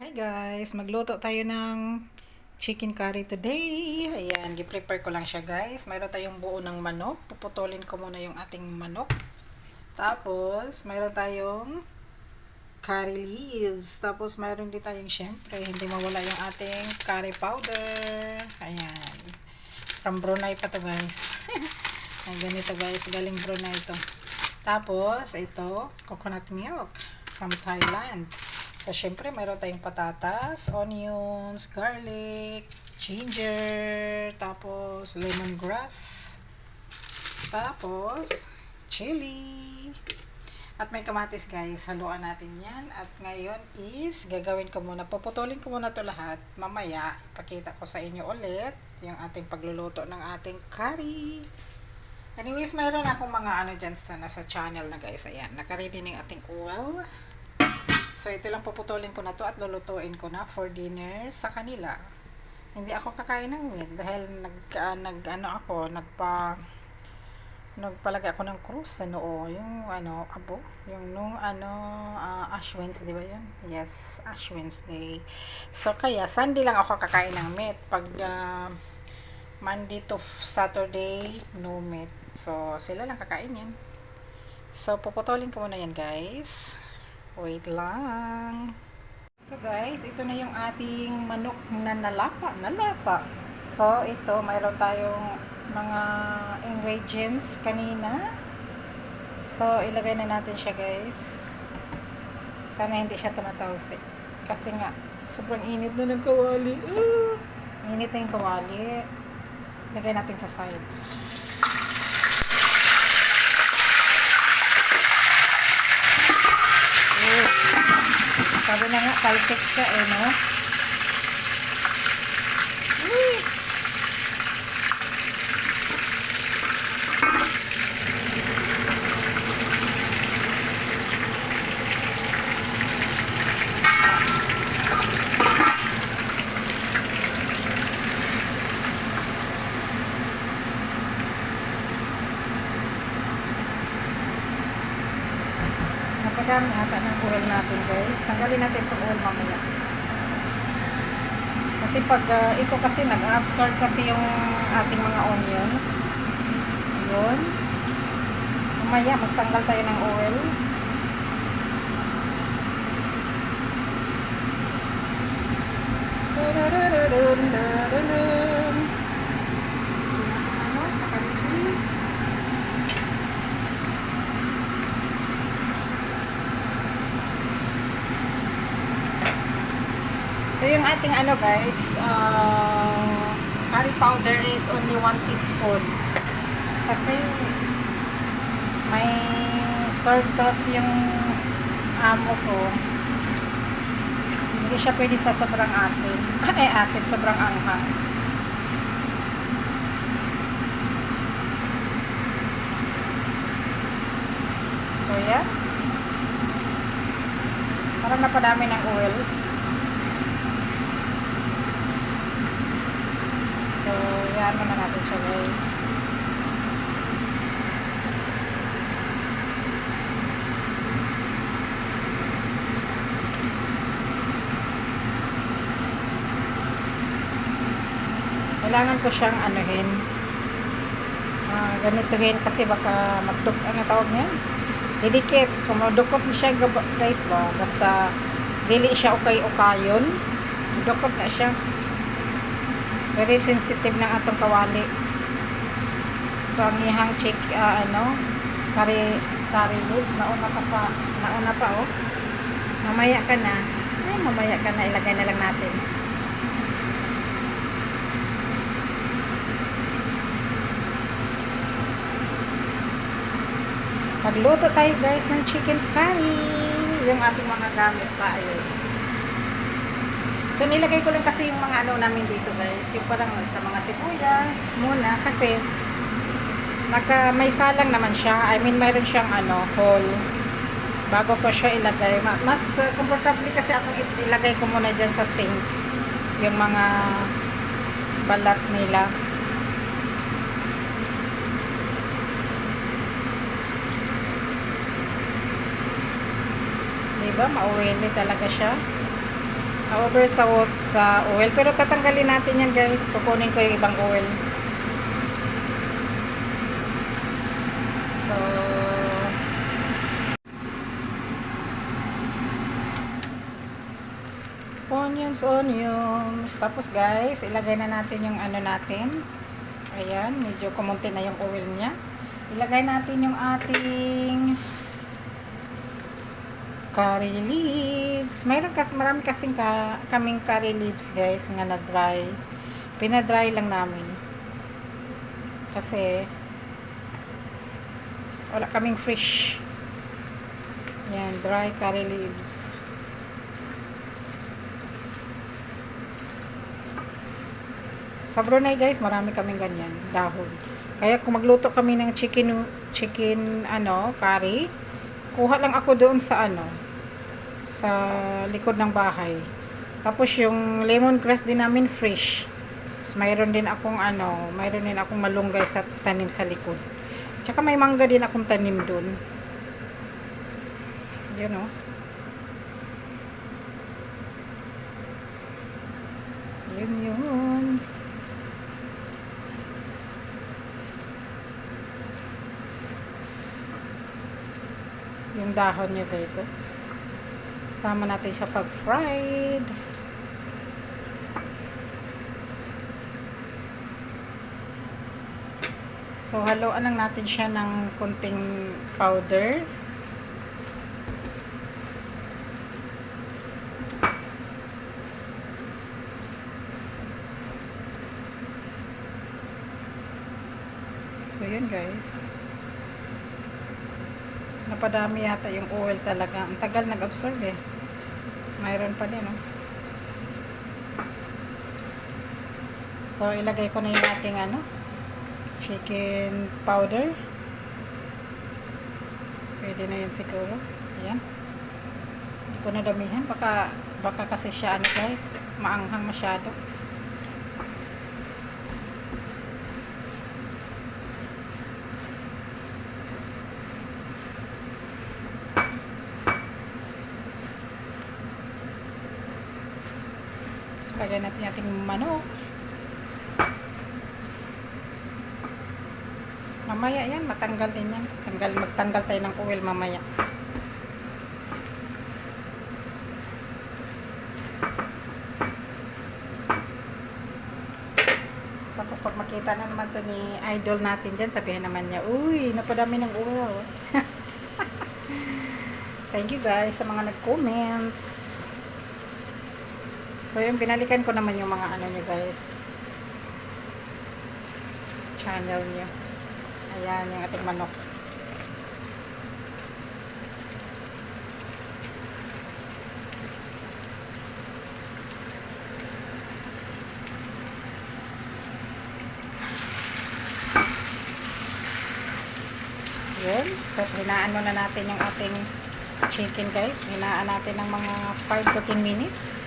Hi guys, magluto tayo ng chicken curry today. Ayan, gi-prepare ko lang siya guys. Mayroon tayong buo ng manok. Puputulin ko muna yung ating manok. Tapos, mayroon tayong curry leaves. Tapos, mayroon din tayong syempre, hindi mawala yung ating curry powder. Ayan. From Brunei pa to guys. Ayan, ganito guys. Galing Brunei to. Tapos, ito, coconut milk from Thailand. So, syempre, mayroon tayong patatas, onions, garlic, ginger, tapos lemongrass, tapos chili, at may kamatis guys. Haluan natin yan. At ngayon is, gagawin ko muna, puputulin ko muna to lahat. Mamaya, ipakita ko sa inyo ulit yung ating pagluluto ng ating curry. Anyways, mayroon akong mga ano dyan sa nasa channel na guys. Ayan, nakaready na yung ating oil. So, ito lang puputulin ko na to at lulutuin ko na for dinner sa kanila. Hindi ako kakain ng meat dahil nagpalagay ako ng cruise sa noo. Yung Ash Wednesday ba yun? Yes, Ash Wednesday. So, kaya Sunday lang ako kakain ng meat. Pag Monday to Saturday, no meat. So, sila lang kakain yan. So, puputulin ko muna yan guys. Wait lang. So guys, ito na yung ating manok na nalapa. So ito, mayroon tayong mga ingredients kanina. So ilagay na natin siya guys. Sana hindi siya tumatalsik. Kasi nga, sobrang init na ng kawali. Init na yung kawali. Lagay natin sa side. Sabi na nga, talsik siya no? Napadami ata ng oil natin guys. Tanggalin natin itong oil mamaya. Kasi pag ito kasi nag-absorb kasi yung ating mga onions. Yun. Mamaya magtanggal tayo ng oil. So yung ating guys, curry powder is only 1 teaspoon. Kasi may sore throat yung amo ko. Hindi siya pwede sa sobrang asin. Asin, sobrang anghang. So yan. Parang napadami ng oil. So, yan naman natin siya guys. Kailangan ko siyang anuhin. Ganituhin kasi baka ano tawag niya? Didikit. Kung madukot na siya guys ba, basta dili siya ukay-ukayon. Dukot na siya. Very sensitive ng atong kawali. So ang ihang curry leaves nauna pa oh. Mamaya ka na ilagay na lang natin. Magluto tayo guys ng chicken curry. Yung ating mga gamit pa ayun. So, nilagay ko lang kasi yung mga namin dito guys. Yung parang sa mga sibuyas muna kasi may salang naman siya. I mean, mayroon siyang whole. Bago ko siya ilagay. Mas comfortable kasi ako ilagay ko muna dyan sa sink. Yung mga balat nila. Diba? Mauwili talaga siya. Over sa oil. Pero tatanggalin natin yan guys. Kukunin ko yung ibang oil. So, onions. Tapos guys, ilagay na natin yung ano natin. Ayan, medyo kumunti na yung oil niya. Ilagay natin yung ating curry leaves. Marami kasing kaming curry leaves guys nga na dry. Pinadry lang namin. Kasi wala kaming fresh. Yan, dry curry leaves. Sa Brunei guys, marami kaming ganyan, dahon. Kaya kung magluto kami ng chicken curry, kuha lang ako doon sa sa likod ng bahay. Tapos yung lemongrass din namin fresh. So, mayroon din akong malunggay sa tanim sa likod. Tsaka may mangga din akong tanim doon. Yun oh. Yun. Yung dahon niya guys oh. Sama natin siya pag fried. So haluan lang natin siya ng konting powder. So yun guys. Napadami yata yung oil talaga. Ang tagal nag-absorb eh. Mayroon pa din oh. So ilagay ko na yung ating chicken powder. Pwede na yun siguro. Ayan. Hindi ko na damihan. Baka kasi siya guys, maanghang masyado. Lagyan natin ating manok. Mamaya yan, matanggal din yan. Magtanggal tayo ng oil mamaya. Tapos pag makita na naman to ni idol natin dyan, sabihin naman niya, uy, napadami ng oil. Thank you guys sa mga nag-comments. So yung binalikan ko naman yung mga nyo guys, channel nyo. Ayan yung ating manok. Yun. So hinaan muna natin yung ating chicken guys. Hinaan natin ng mga 5 to 10 minutes.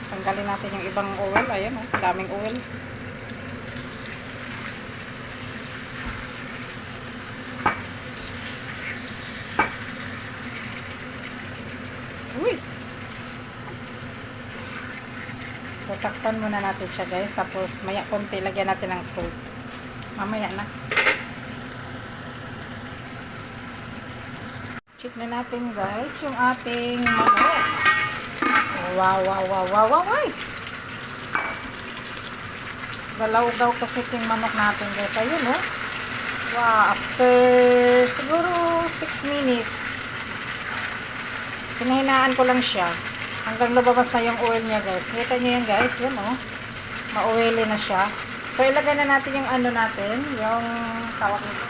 Tanggalin natin yung ibang oil. Ayan oh, daming oil. Uy! So takpan muna natin siya guys. Tapos maya konti lagyan natin ng salt. Mamaya na. Check na natin guys yung ating manok. Wow. Galaw-gaw kasi yung manok natin guys. Ayun oh. Wow, after siguro 6 minutes. Pinahinaan ko lang siya. Hanggang lumabas na yung oil niya guys. Kita niyo yan guys. Yan oh. Ma-oily na siya. So ilagay na natin yung natin. Yung tawag nito.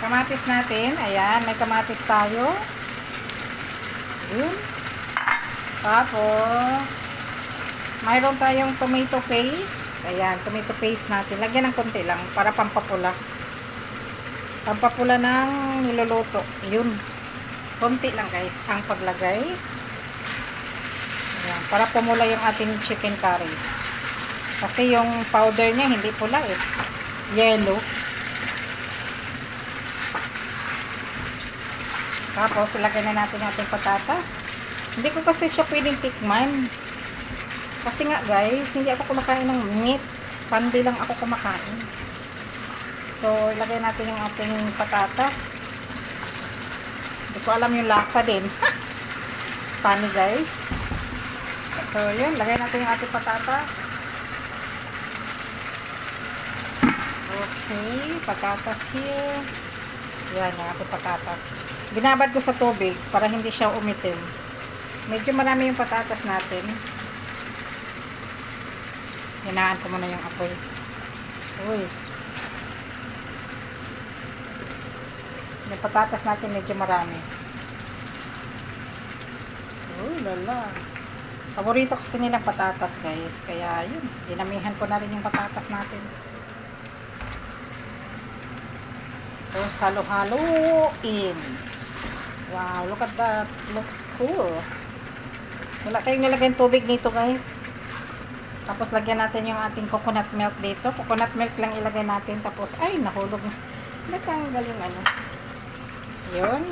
Kamatis natin. Ayan, may kamatis tayo. Yun. Tapos, mayroon tayong tomato paste. Ayan, tomato paste natin. Lagyan ng konti lang para pampapula. Pampapula ng niluluto. Yun. Konti lang guys ang paglagay. Ayan, para pumula yung ating chicken curry. Kasi yung powder niya hindi pula eh. Yellow. Tapos, ilagay na natin yung ating patatas. Hindi ko kasi siya pwedeng tikman. Kasi nga guys, hindi ako kumakain ng meat. Sunday lang ako kumakain. So, ilagay natin yung ating patatas. Hindi ko alam yung lasa din. Funny guys. So, yun. Lagay natin yung ating patatas. Okay. Patatas here. Yan, yung ating patatas. Binabad ko sa tubig para hindi siya umitim. Medyo marami yung patatas natin. Hinaan ko muna yung apoy. Uy. Yung patatas natin medyo marami. Uy, lala. Paborito kasi nilang patatas, guys. Kaya, yun. Dinamihan ko na rin yung patatas natin. Tapos, halo-haloin. Wow, look at that. Looks cool. Wala tayong nilagyan tubig nito, guys. Tapos, lagyan natin yung ating coconut milk dito. Coconut milk lang ilagay natin. Tapos, ay, nahulog na. Natanggal yung ano. Yun.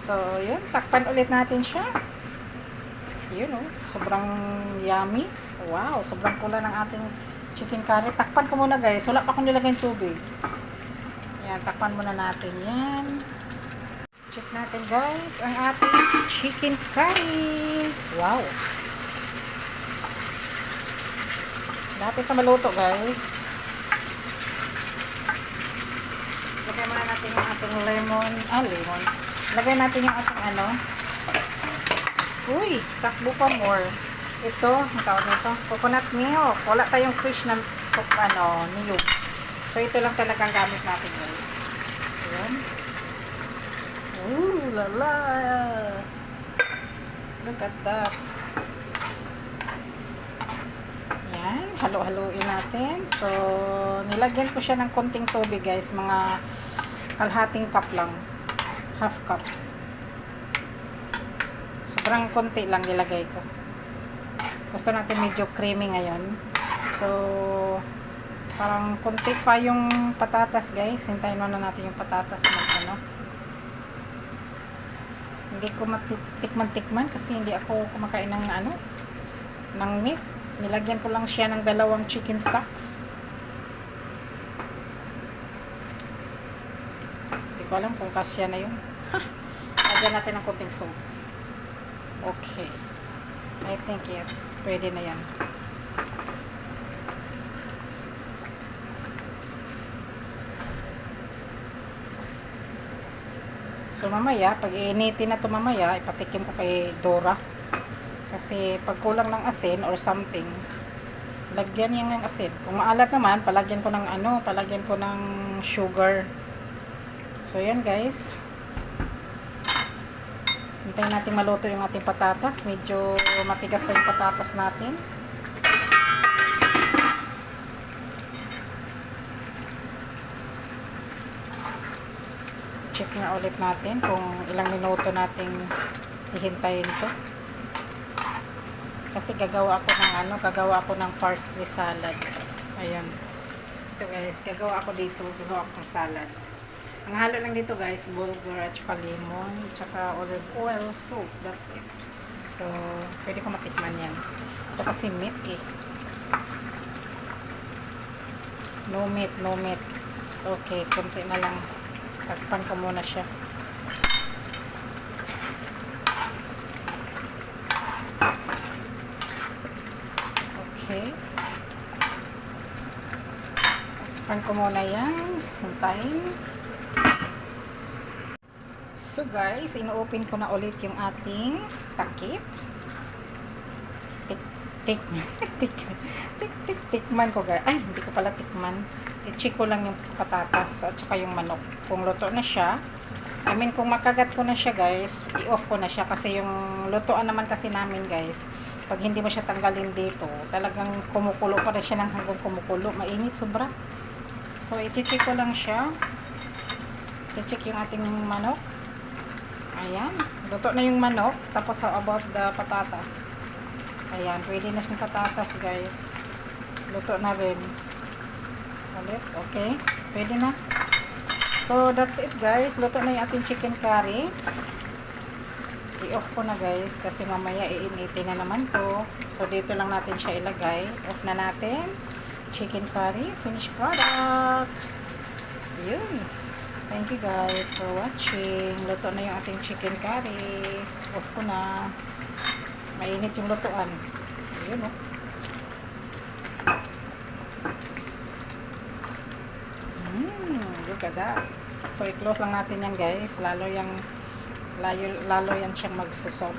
So, yun. Takpan ulit natin siya. Yun, oh. Sobrang yummy. Wow, sobrang pula ng ating chicken curry. Takpan ko muna, guys. Wala pa akong nilagyan tubig. Yan, takpan muna natin yan. Check natin, guys, ang ating chicken curry. Wow. Dapat na maluto, guys. Lagay muna natin yung ating lemon. Lemon. Lagay natin yung ating ano. Uy, takbo pa more. Ito, ang tawag nito, coconut milk. Wala tayong fresh na niyog. So, ito lang talagang gamit natin, guys. Ayan. Ooh, lala. Look at that. Yan, halo-haloin natin. So, nilagyan ko siya ng konting tubig, guys. Mga kalahating cup lang. Half cup. Sobrang konti lang nilagay ko. Gusto natin medyo creamy ngayon. So, parang konti pa yung patatas, guys. Hintayin muna natin yung patatas na Hindi ko matikman-tikman kasi hindi ako kumakain ng ng meat. Nilagyan ko lang siya ng 2 chicken stocks. Hindi ko alam kung kasya na yun. Lagyan natin ng konting salt. Okay. I think yes. Pwede na yan. So, mamaya, pag iinitin na ito mamaya, ipatikim ko kay Dora. Kasi, pag kulang ng asin or something, lagyan yan ng asin. Kung maalat naman, palagyan ko ng palagyan ko ng sugar. So, yan guys. Hintayin natin maluto yung ating patatas. Medyo matigas pa yung patatas natin. Check na ulit natin kung ilang minuto nating hihintayin to. Kasi gagawa ako ng parsley salad. Ayan. Ito guys, gagawa ako ng salad. Ang halo lang dito guys, bulgur at saka lemon, at saka olive oil, salt. That's it. So, pwede ko matikman yan. Ito kasi meat eh. No meat, no meat. Okay, konti na lang. Takpan ko muna siya. Okay. Takpan ko muna yan. Hintayin. So guys, ino-open ko na ulit yung ating takip. Tikman ko guys. Ay, hindi ko pala tikman. I-check ko lang yung patatas at saka yung manok. Kung luto na siya, kung makagat ko na siya guys, i-off ko na siya kasi yung lutoan naman kasi namin guys, pag hindi mo siya tanggalin dito, talagang kumukulo pa rin siya ng hanggang kumukulo. Mainit sobra. So, i-check ko lang siya. I-check yung ating manok. Ayan. Luto na yung manok. Tapos, how about the patatas? Ayan. Pwede na siyang patatas guys. Luto na rin. Ulit. Okay. Pwede na. So, that's it guys. Luto na yung ating chicken curry. I-off ko na guys kasi mamaya iinitin na naman to. So, dito lang natin siya ilagay. Off na natin. Chicken curry. Finished product. Yun. Thank you guys for watching. Luto na yung ating chicken curry. Off ko na. Mainit yung lutuan. Yun oh. Look at that. So, i-close lang natin yan guys. Lalo yan siyang magsusoft.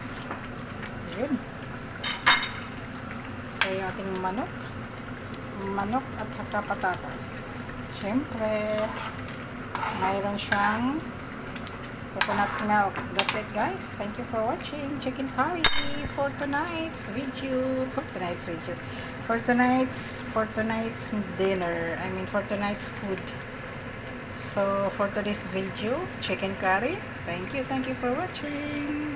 Yun. So, yung ating manok. Manok at saka patatas. Siyempre, mayroon siyang coconut milk. That's it guys. Thank you for watching chicken curry for tonight's video. For tonight's dinner. I mean for tonight's food. So for today's video, chicken curry. Thank you for watching.